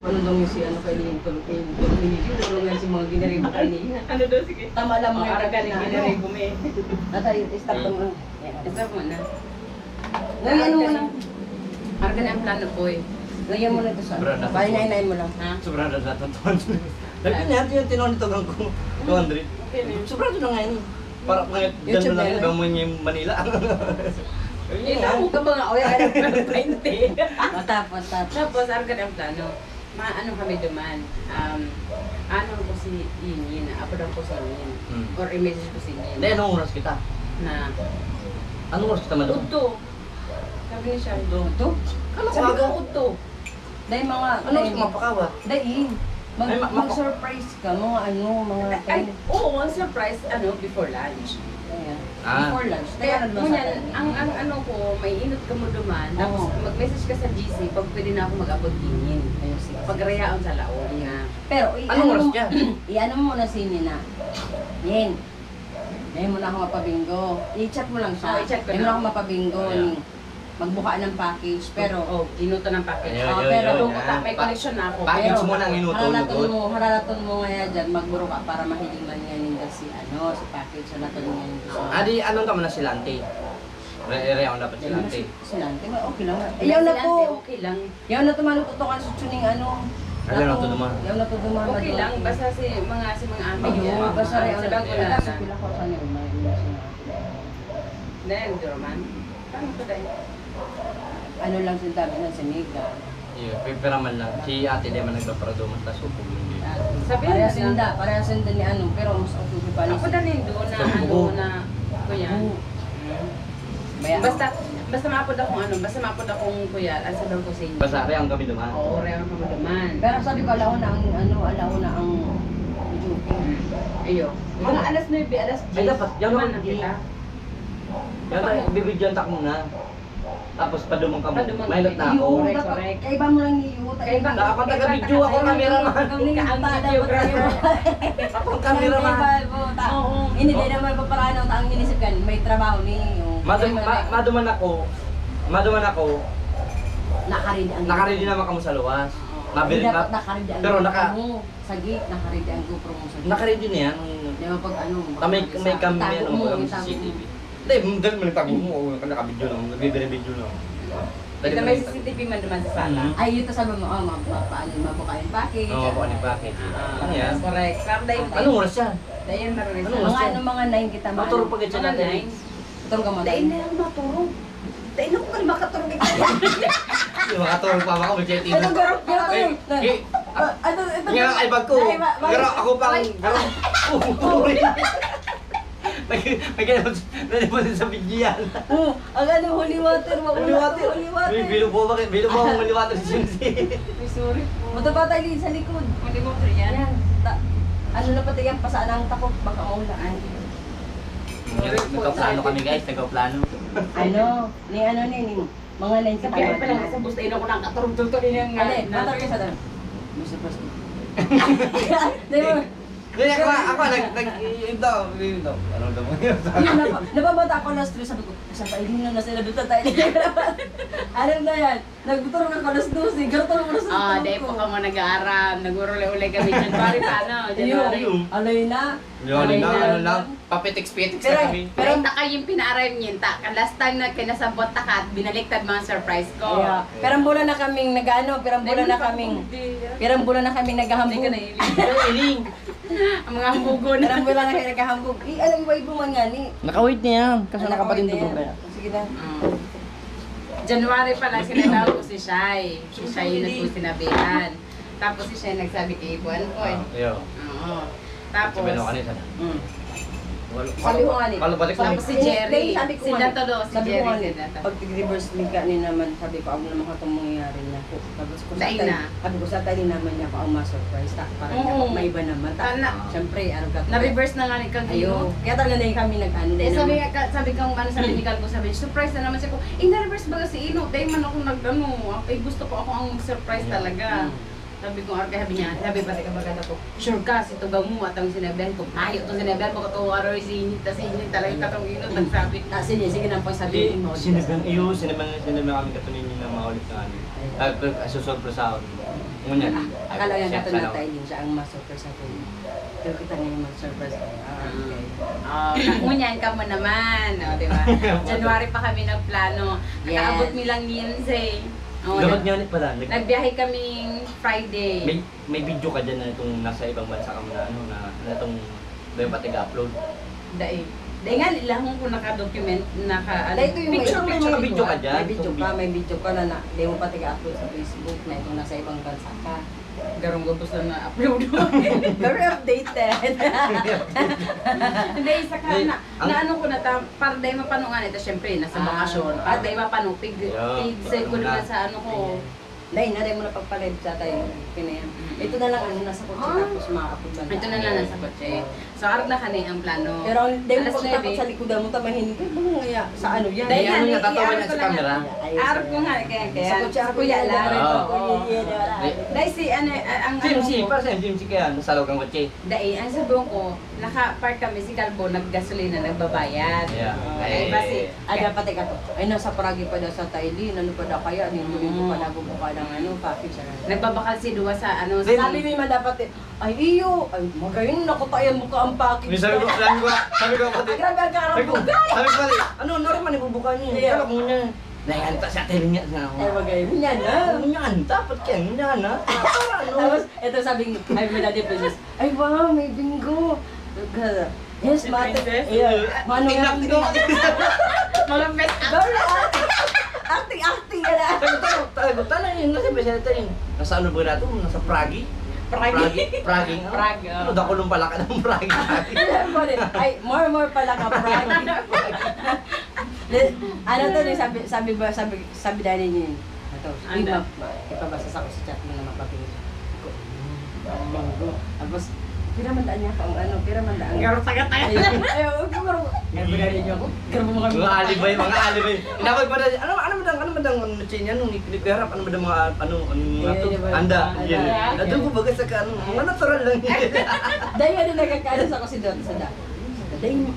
Ano daw yung si ano kay Lincoln, tulong yan si mga ginaribo kanina. Ano daw, sige. Tama lang mo Para ka rin ginaribo mo eh. Natay, start mo. Stop mo na. Ngayon mo lang. Para ka na ang plano po eh. Ngayon mo na ito sa Brad, Bali na mo lang. Ha? Sobrang na ito 200. Dahil niya yung tinonitogan ko. 200. Sobrang na ngayon. Para ngayon, dyan mo lang yun, mo niya yung Manila. Yun ako ka ba nga, o yan, ano 20. Matapos. Tapos, ano ka na ang plano? Ano kami duman? Ano ko si Inin, upload ko si Inin. Or i-message ko si Inin. Hindi, anong oras kita? Na, Anong oras kita madam? Udto. Sabi niya siya, Ito? sabi ko, Udto. Dahil mga... Ano oras kumapakawa? Dahil. Ay, Mag-surprise ka, mga Ay, oo, ang surprise, before lunch. Before lunch. Kaya Ngunyan, ang ano ko, may inot ka mo duman, tapos mag-message ka sa GC, pag pwede na ako mag-abot dingin. Pagrayaon sa laon nga. Pero, Anong oras niya? i-ano mo na si Nina. Yen. Dahil mo na ako mapabinggo. I-chat mo lang siya. I-chat ko Dahil mo na. na ako mapabinggo. Ayan. Magbuka ng package. Pero, Inuto ng package. Ayun, pero may connection na ako. Package mo nang inuto. haralaton mo nga dyan, magburo ka para mahiling man nga ninda si package. Halaton mo nga ninda. Adi, anong ka man na silante? Re-reaon dapat silante. Silante, okay lang. Ayaw Ayaw na po. Okay lang. Ayaw na tumanututukan sa tuning ano. Ayaw na to duman. Ayaw na to duman. Okay lang, basta si mga amin. Ayun, basta rin. Sabihan ko na. Sa pila ko sa niyo. Then, Durman. Paano ko dahil? Ano lang si dami ng siniga. Pipira man lang. Si ate di man nagpaparado man tas upog yung dito. Sabihan Pareha na sinda, pareha sinda ni ano, pero mas utubi pa Ako na rin doon na kuya. Basta maapod akong kuya, ang sabihan ko sa inyo. Basta reaon kami duman. Oo, reaon ka mo naman. Pero sabi ko, alaw na ang duty. Ayo. Mga alas 9, alas 10. Ay, dapat, yan Duman naman, na kita. Yan tayo, bibidyoan tak muna. Tapos padumong ka mo. Padumong Mailot na ako. Correct, correct. Kaya iba mo lang niyo. Dapat taga-video ako, cameraman. Ang videographer. Ako cameraman. Oo. Hindi din naman paparaan ang taong minisip kan. May trabaho ninyo. Maduman ako. Nakaridi ang Nakaredy naman kamo sa luwas. Hindi dapat nakaridi ang Pero GoPro mo. Sa gate, nakaridi ang GoPro mo sa gate. Nakaredy na yan. Di ba pag ano? May kami yan, mo, kami itago CCTV. mo. Hindi, dahil man nagtago mo, naka-video lang, nagbibire-video lang. Ito may CCTV man naman sa sala. Ay, ito sabi mo, mabuka yung package. Oo, ako ni Bakit. Ano yan? Correct. Sarda yung Anong oras yan? Dayan maroon. Anong oras? Mga 9 kita Maturo pag siya Mga natin. 9. Turong ka mo. Dayan na lang maturo. Dayan ako kan makaturo kita. Yung makatulong pa ako, mag-chat in. Ito, garap niya to yun. Ito. Nga ang ibag ko. Pero ako pang, may ganun din sa video yan. Ang ano, holy water. Holy water. Bilo po ang holy water si Shinsi. Sorry. Mataba tayo din sa likod. Hindi mo ito yan. Yan. Ano na pati yan, pasaan ang takot, baka maulaan. Nagkaplano kami guys, nagkaplano. Ni mga 9 kita. Kaya pala sa bus tayo na ko nakaturog-turog yung Ale, matar ka sa doon. Mr. President. Di ba? Hindi, ako, ito. Ano daw mo yun? Napabata ako last 3, sabi ko, sa pailin na sila doon tayo. Ano na yan? Nagturo ng kalas 12, garoturo mo na sa Dahil po ka mo nag-aaram, nag-urulay-ulay kami January pa, no? January. Alay na. Ano lang, papitiks-pitiks na kami. Pero taka yung pinaaram niyan, last time na kinasabot taka at binaliktad mga surprise ko. Perang bulan na kaming nag-ano, perang bulan na kaming naghahambog. Iling. Ang mga hambugon. Perang bulan na kayo naghahambog. Alam mo, ibo man nga ni. Nakawait niya yan, kasi Ano, nakapatindog okay, mo kaya. Sige na. January pa lang sinatawag ko si Shai. Si Shai yun na po sinabihan. Tapos si Shai nagsabi kay Ibuan ko eh. Yo. Oo. Tapos, Sabi na kanina. Sabi ko nga ni. Balik ko tapos si Jerry. Sabi ko Si nga ni. Dato do, si Sabi ko Jerry. nga ni, Si Dato. pag reverse liga ni naman, sabi ko, ako naman katong mangyayari niya. Sabi ko sa tali naman niya ako ang ma-surprise. Para niya ako may iba naman. Siyempre, ano ka. Na-reverse na nga ni Kang Ayo. Kaya talaga na kami nag-ano. sabi kang ano sabi ni Calvo, sabi surprise na naman siya ko. Na-reverse ba si Ino? Dahil man ako nag-ano. Gusto ko ako ang surprise talaga. Sabi ko, sabi pati ka maganda ko, sure ka, si Tugang mo at ang sinabihan ko, ayo itong sinabihan ko, katuwa araw si Init, tas Init talaga katong Inot, nagsabi. Sige na po sabihin mo. Sinabihan kami katunin niyo na maulit na ano. Susurpresahan. Ngunyan. Akala nga natin Siya, na tayo din siya ang ma-surprise sa atin. Pero kita ngayon mag-surprise ko. Okay. Oh, ngunyan ka mo naman. O, di ba? January pa kami nagplano. Yes. Nakaabot mi lang Wednesday. Oh, Dapat nga ulit pala. nagbiyahe kaming Friday. May video ka dyan na itong nasa ibang bansa ka mo na ano na itong doon pati upload. Dahil nga ilang ko naka-document, Dahil ito yung Picture, may mga video ka dyan. May video ka na di mo pa tiga-upload sa Facebook na itong nasa ibang bansa ka. garong gabos na na-upload. Very updated. Hindi, isa ka na ano ko na, para dahil mapanungan ito, syempre, nasa bakasyon. Para dahil mapanupig, pig-save ko naman sa ano ko. Dahil na rin mo na pagpalive sa tayo. Kinayan. Ito na lang ano, nasa kotse tapos makakapag banda. Ito na lang nasa kotse. So, arap na kani ang plano. Pero di mo Alas pagtapos 9. sa likodan mo, tamahinig ka. Ano nga sa ano yan? Dahil ano nga, nga, tatawa i-arap niya ko sa lang camera. yan. Arap ko nga, kaya Sa kotse ako kuya yan. lang. Oo. Dahil si, ano, ang ano GMC, ko, para sa GMC kaya, nasa loob ng kotse. dahil, ang sabihin ko, naka-park kami si Calbo, naggasolina, nagbabayad. Yeah. Ay, basi, Ay, dapat ika to. Ay, nasa Prague pa daw sa Thailand. Ano pa daw kaya? Dito pa nabubuka ng ano, package. nagbabakal si Dua sa ano, Sabi mo man dapat ay iyo, ay magayon na ko tayo mo ka ang package. Sabi ko pati. Grabe ang Sabi ko, karapog. pati, ano, normal ibubuka niya. Yeah. Kala ko niya. Nahihanta sa atin niya na ako. Ay, magayon niya na. Nahihanta, ba't kaya niya na? Para ano? Tapos, ito sabi ng, ay, may daddy princess, ay, wow, may bingo. Yes, Si mate. princess? Yeah. Manong bingo. mga best Girl, acting ka na. Tayo, tanong yun, nasa Beselta yun. Nasa ano ba nato? Nasa Prague? Prague. Prague. Prague, Ano, dakulong pala ka ng Prague. Ay, more pala ka, Prague. Ano to, sabi dahil niya yun. Ito, Anda. ipabasa sa ko sa chat mo na mapapingin. Tapos, piramandaan niya ka ang ano, piramandaan. Garo taga-taga. Ayaw, garo. Ay, binali niyo ako. Garo mo kami. Mga alibay. Inabag pa na, ano madang niya nung nagharap, ano madang mga, ano, anda. Doon ko baga sa ano, mga natural lang yun. Dahil ano nagkakaano sa ko si Dot sa dati.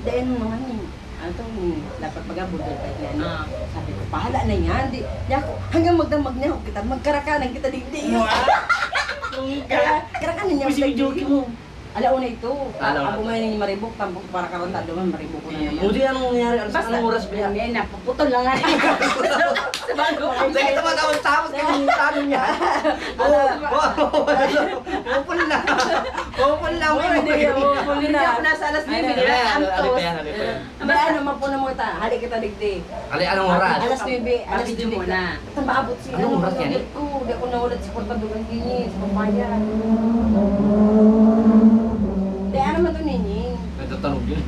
Dahil mga yun. Ano itong dapat mag-abudol kahit na ano. Sabi ko, pahala na yan. Di ako, hanggang magdamag niya ako kita, magkarakanan kita digdi. Karakanan niya ako digdi mo. Alauna ito. Ako may ni Maribok, tampok para karon tado man Maribok ko na naman. Buti anong nangyari, anong oras ba yan? Yan, napuputol lang nga. Sa bago. Sige, tumagawin-tapos kayo yung tanong niya. Pupul na. Pupul na. Huli Hindi na. ako nasa alas 9, Ano hindi na Ano antos. pa yan? Ba ano mapuna mo ta, hali kita digdi. Ali, anong oras? Alas 9, alas Video 9 mo na. Saan maabot si Anong oras yan eh? ko, di ako nawalat si Portadugan Gini, sa Pampayan. Di, ano man to ninyi? Nagtatanong yun.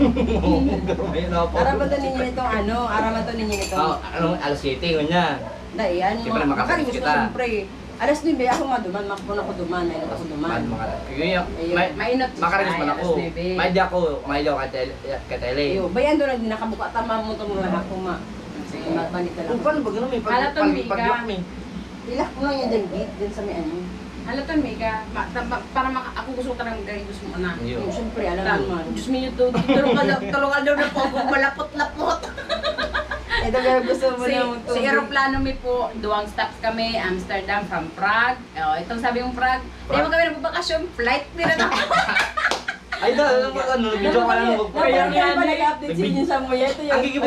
Ayun ako po. Ara ba to ninyi itong ano? Ara ba to ninyi itong? Anong alas 7 yun niya? Dahil ano, Siyempre, makakarinig makarinig kita. ko siyempre. Alas 9, ako maduman, makapuna ko duman, ay ako duman. Mainot si Makarinig Sai, man ako. alas 9. May di ako kay Tele. Iyo, bayan doon na din nakabuka, tama mo itong lahat ko ma. Sige, magbalik ka lang. Kung paano ba ganun may Halaton, Mika. pag-lock me? Ilak mo lang yan dyan, gate, dyan sa may ano. Halaton, Mika. Para ako gusto ko talagang gawin gusto mo na. Iyo. Yung siyempre, alam mo man. Diyos mo yun, tulungan daw na po akong malapot-lapot. Ito pero gusto mo na mong Si aeroplano mi po, duwang stops kami, Amsterdam from Prague. Itong sabi mong Prague. Di mo kami nagbabakasyon, flight nila na. Ay, ano, video ka lang. Kaya pa nag-update si Ninsa mo yan. Ito Ang yung gigibig